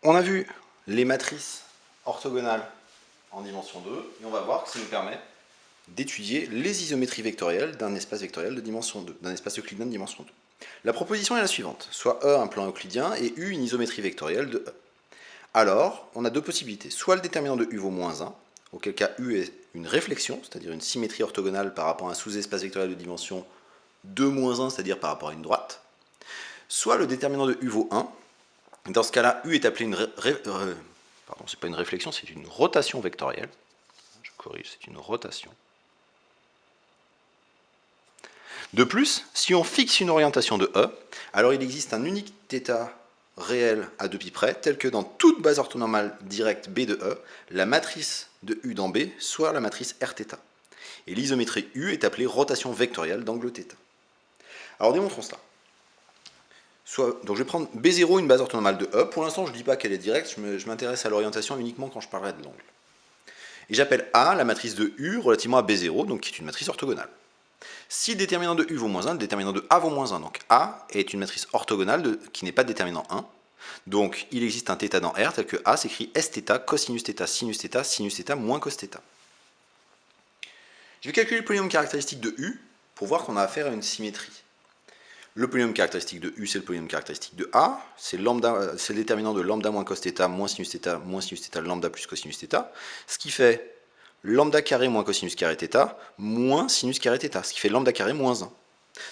On a vu les matrices orthogonales en dimension 2, et on va voir que ça nous permet d'étudier les isométries vectorielles d'un espace vectoriel de dimension 2, d'un espace euclidien de dimension 2. La proposition est la suivante, soit E un plan euclidien et U une isométrie vectorielle de E. Alors, on a deux possibilités, soit le déterminant de U vaut moins 1, auquel cas U est une réflexion, c'est-à-dire une symétrie orthogonale par rapport à un sous-espace vectoriel de dimension 2 moins 1, c'est-à-dire par rapport à une droite, soit le déterminant de U vaut 1, dans ce cas-là, U est appelé une pardon, c'est pas une réflexion, c'est une rotation vectorielle. Je corrige, c'est une rotation. De plus, si on fixe une orientation de E, alors il existe un unique θ réel à 2 pi près, tel que dans toute base orthonormale directe B de E, la matrice de U dans B soit la matrice Rθ. Et l'isométrie U est appelée rotation vectorielle d'angle θ. Alors démontrons cela. Donc je vais prendre B0, une base orthonormale de E. Pour l'instant, je ne dis pas qu'elle est directe, je m'intéresse à l'orientation uniquement quand je parlerai de l'angle. Et j'appelle A la matrice de U relativement à B0, donc qui est une matrice orthogonale. Si le déterminant de U vaut moins 1, le déterminant de A vaut moins 1. Donc A est une matrice orthogonale qui n'est pas de déterminant 1. Donc il existe un θ dans R tel que A s'écrit Sθ, cosinus θ, sinus θ, sinus θ moins cos θ. Je vais calculer le polynôme caractéristique de U pour voir qu'on a affaire à une symétrie. Le polynôme caractéristique de U, c'est le polynôme caractéristique de A, c'est le déterminant de lambda moins cos θ moins sinus θ lambda plus cosinus θ, ce qui fait lambda carré moins cosinus carré θ moins sinus carré θ, ce qui fait lambda carré moins 1.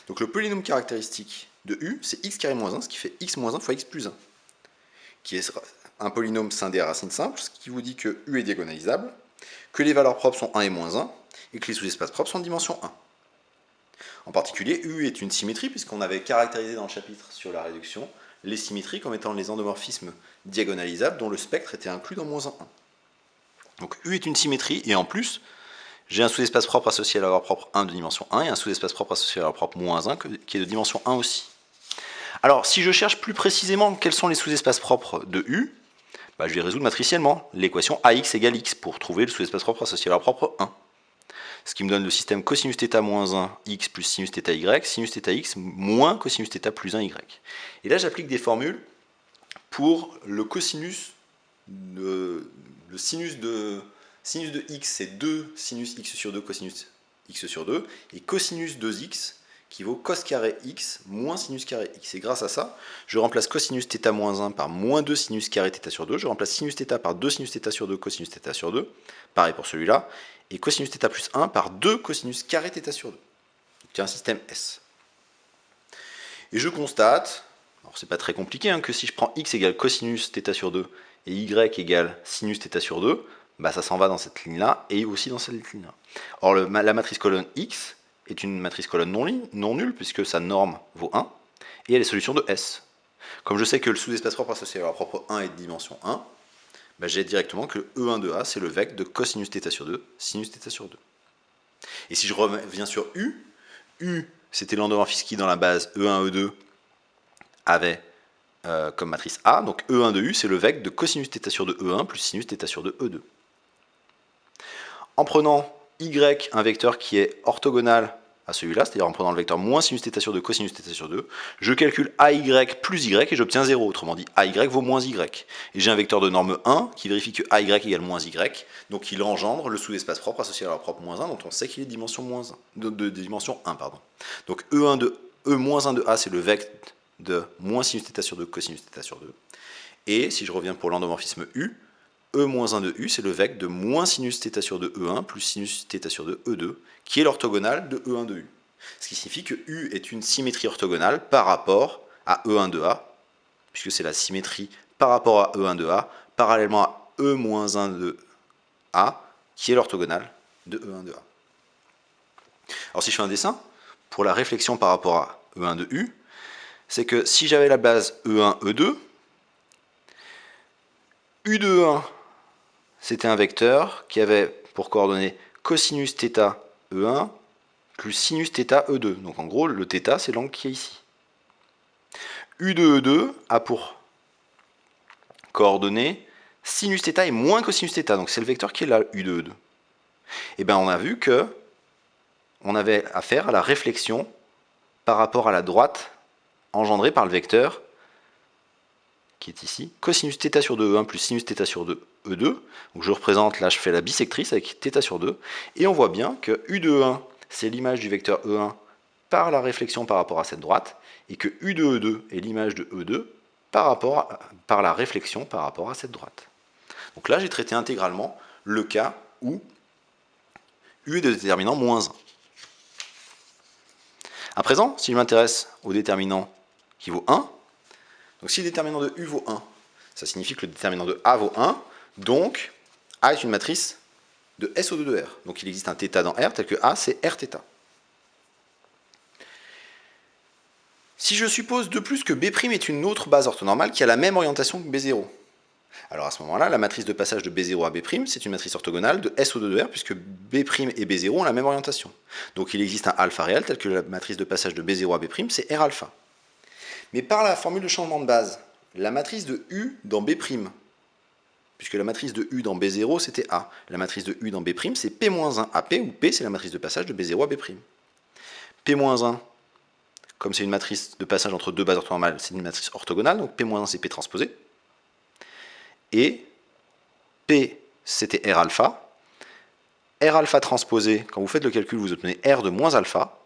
Donc le polynôme caractéristique de U, c'est x carré moins 1, ce qui fait x moins 1 fois x plus 1, qui est un polynôme scindé à racine simple, ce qui vous dit que U est diagonalisable, que les valeurs propres sont 1 et moins 1, et que les sous-espaces propres sont de dimension 1. En particulier, U est une symétrie, puisqu'on avait caractérisé dans le chapitre sur la réduction les symétries comme étant les endomorphismes diagonalisables dont le spectre était inclus dans moins 1. Donc U est une symétrie, et en plus, j'ai un sous-espace propre associé à la valeur propre 1 de dimension 1, et un sous-espace propre associé à la valeur propre moins 1 qui est de dimension 1 aussi. Alors, si je cherche plus précisément quels sont les sous-espaces propres de U, je vais résoudre matriciellement l'équation AX égale X pour trouver le sous-espace propre associé à la valeur propre 1. Ce qui me donne le système cosinus θ moins 1 x plus sinus θ y, sinus θ x moins cosinus θ plus 1 y. Et là, j'applique des formules pour le cosinus, le sinus de x, c'est 2 sinus x sur 2 cosinus x sur 2, et cosinus 2x qui vaut cos carré x moins sinus carré x. Et grâce à ça, je remplace cosinus θ moins 1 par moins 2 sinus carré θ sur 2, je remplace sinus θ par 2 sinus θ sur 2 cosinus θ sur 2, pareil pour celui-là, et cosinus θ plus 1 par 2 cosinus carré θ sur 2. C'est un système S. Et je constate, alors c'est pas très compliqué, que si je prends x égale cosinus θ sur 2 et y égale sinus θ sur 2, ça s'en va dans cette ligne-là et aussi dans cette ligne-là. Or, la matrice colonne x est une matrice colonne non nulle, puisque sa norme vaut 1, et elle est solution de S. Comme je sais que le sous-espace propre associé à la propre 1 est de dimension 1, j'ai directement que E1 de A, c'est le vecteur de cosinus θ sur 2, sinus θ sur 2. Et si je reviens sur U, U, c'était l'endomorphisme qui, dans la base E1, E2, avait comme matrice A, donc E1 de U, c'est le vecteur de cosinus θ sur 2 E1 plus sinus θ sur 2 E2. En prenant Y, un vecteur qui est orthogonal à celui-là, c'est-à-dire en prenant le vecteur moins sinus θ sur 2 cosinus θ sur 2, je calcule AY plus Y et j'obtiens 0. Autrement dit, AY vaut moins Y. Et j'ai un vecteur de norme 1 qui vérifie que AY égale moins Y, donc il engendre le sous-espace propre associé à la propre moins 1, dont on sait qu'il est de dimension, de dimension 1. Donc E1 de E moins 1 de A, c'est le vecteur de moins sinus θ sur 2 cosinus θ sur 2. Et si je reviens pour l'endomorphisme U, E-1 de U, c'est le vecteur de moins sinus θ sur 2 E1 plus sinus θ sur 2 E2, qui est l'orthogonale de E1 de U. Ce qui signifie que U est une symétrie orthogonale par rapport à E1 de A, puisque c'est la symétrie par rapport à E1 de A, parallèlement à E-1 de A, qui est l'orthogonale de E1 de A. Alors si je fais un dessin, pour la réflexion par rapport à E1 de U, c'est que si j'avais la base E1, E2, U de 1, c'était un vecteur qui avait pour coordonnées cosinus θ E1 plus sinus θ E2. Donc en gros, le θ, c'est l'angle qui est ici. U de E2 a pour coordonnées sinus θ et moins cosinus θ. Donc c'est le vecteur qui est là, U de E2. Et bien on a vu que on avait affaire à la réflexion par rapport à la droite engendrée par le vecteur qui est ici, cosinus θ sur 2 E1 plus sinus θ sur 2 E2. Donc je représente, là je fais la bisectrice avec θ sur 2. Et on voit bien que U de E1, c'est l'image du vecteur E1 par la réflexion par rapport à cette droite, et que U de E2 est l'image de E2 par la réflexion par rapport à cette droite. Donc là j'ai traité intégralement le cas où U est de déterminant moins 1. À présent, si je m'intéresse au déterminant qui vaut 1, donc si le déterminant de U vaut 1, ça signifie que le déterminant de A vaut 1, donc A est une matrice de SO2 de R. Donc il existe un θ dans R tel que A c'est Rθ. Si je suppose de plus que B' est une autre base orthonormale qui a la même orientation que B0, alors à ce moment-là, la matrice de passage de B0 à B', c'est une matrice orthogonale de SO2 de R, puisque B' et B0 ont la même orientation. Donc il existe un alpha réel, tel que la matrice de passage de B0 à B', c'est R alpha. Mais par la formule de changement de base, la matrice de U dans B', puisque la matrice de U dans B0 c'était A, la matrice de U dans B', c'est P-1 à P, où P c'est la matrice de passage de B0 à B'. P-1, comme c'est une matrice de passage entre deux bases orthonormales, c'est une matrice orthogonale, donc P-1 c'est P transposé. Et P, c'était R alpha. R alpha transposé, quand vous faites le calcul, vous obtenez R de moins alpha.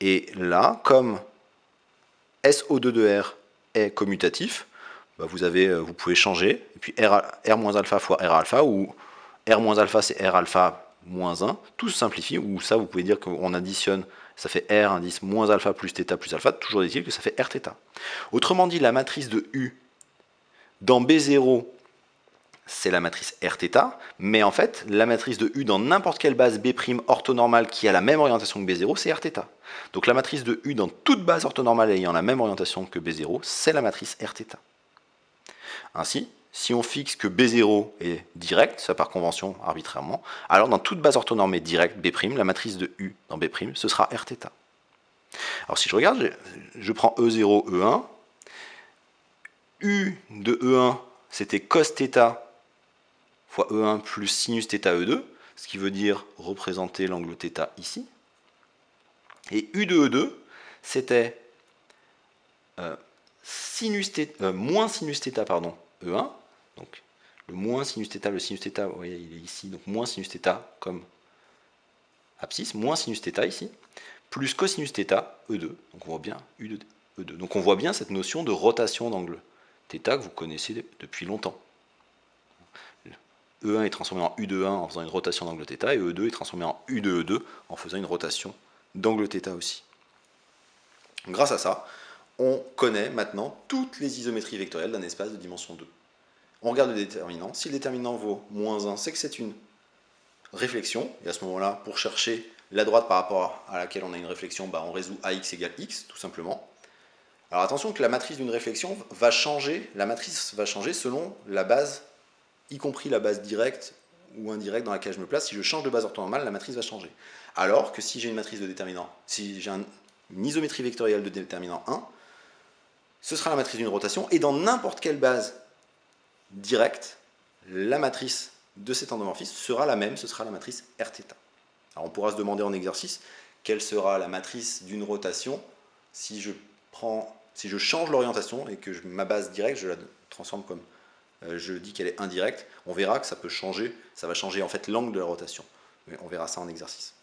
Et là, comme SO2 de R est commutatif, bah vous pouvez changer. Et puis R moins alpha fois R alpha, ou R moins alpha c'est R alpha moins 1. Tout se simplifie, ou ça vous pouvez dire qu'on additionne, ça fait R indice moins alpha plus θ plus alpha. Toujours est-il que ça fait Rθ. Autrement dit, la matrice de U dans B0, c'est la matrice Rθ, mais en fait, la matrice de U dans n'importe quelle base B' orthonormale qui a la même orientation que B0, c'est Rθ. Donc la matrice de U dans toute base orthonormale ayant la même orientation que B0, c'est la matrice Rθ. Ainsi, si on fixe que B0 est direct, ça par convention arbitrairement, alors dans toute base orthonormée directe B', la matrice de U dans B', ce sera Rθ. Alors si je regarde, je prends E0, E1, U de E1, c'était cos θ fois E1 plus sinus θ E2, ce qui veut dire représenter l'angle θ ici. Et U de E2, c'était moins sinus θ pardon, E1, donc le moins sinus θ, le sinus θ, vous voyez, il est ici, donc moins sinus θ comme abscisse, moins sinus θ ici, plus cosinus θ E2, donc on voit bien U de E2. Donc on voit bien cette notion de rotation d'angle θ que vous connaissez depuis longtemps. E1 est transformé en U de 1 en faisant une rotation d'angle θ, et E2 est transformé en U de E2 en faisant une rotation d'angle θ aussi. Grâce à ça, on connaît maintenant toutes les isométries vectorielles d'un espace de dimension 2. On regarde le déterminant. Si le déterminant vaut moins 1, c'est que c'est une réflexion. Et à ce moment-là, pour chercher la droite par rapport à laquelle on a une réflexion, on résout AX égale X, tout simplement. Alors attention que la matrice d'une réflexion va changer, la matrice va changer selon la base, y compris la base directe ou indirecte dans laquelle je me place. Si je change de base orthonormale, la matrice va changer. Alors que si j'ai une matrice de déterminant, si j'ai une isométrie vectorielle de déterminant 1, ce sera la matrice d'une rotation, et dans n'importe quelle base directe, la matrice de cet endomorphisme sera la même, ce sera la matrice Rθ. Alors on pourra se demander en exercice quelle sera la matrice d'une rotation si je change l'orientation et que ma base directe, je la transforme comme je dis qu'elle est indirecte. On verra que ça peut changer, ça va changer en fait l'angle de la rotation. Mais on verra ça en exercice.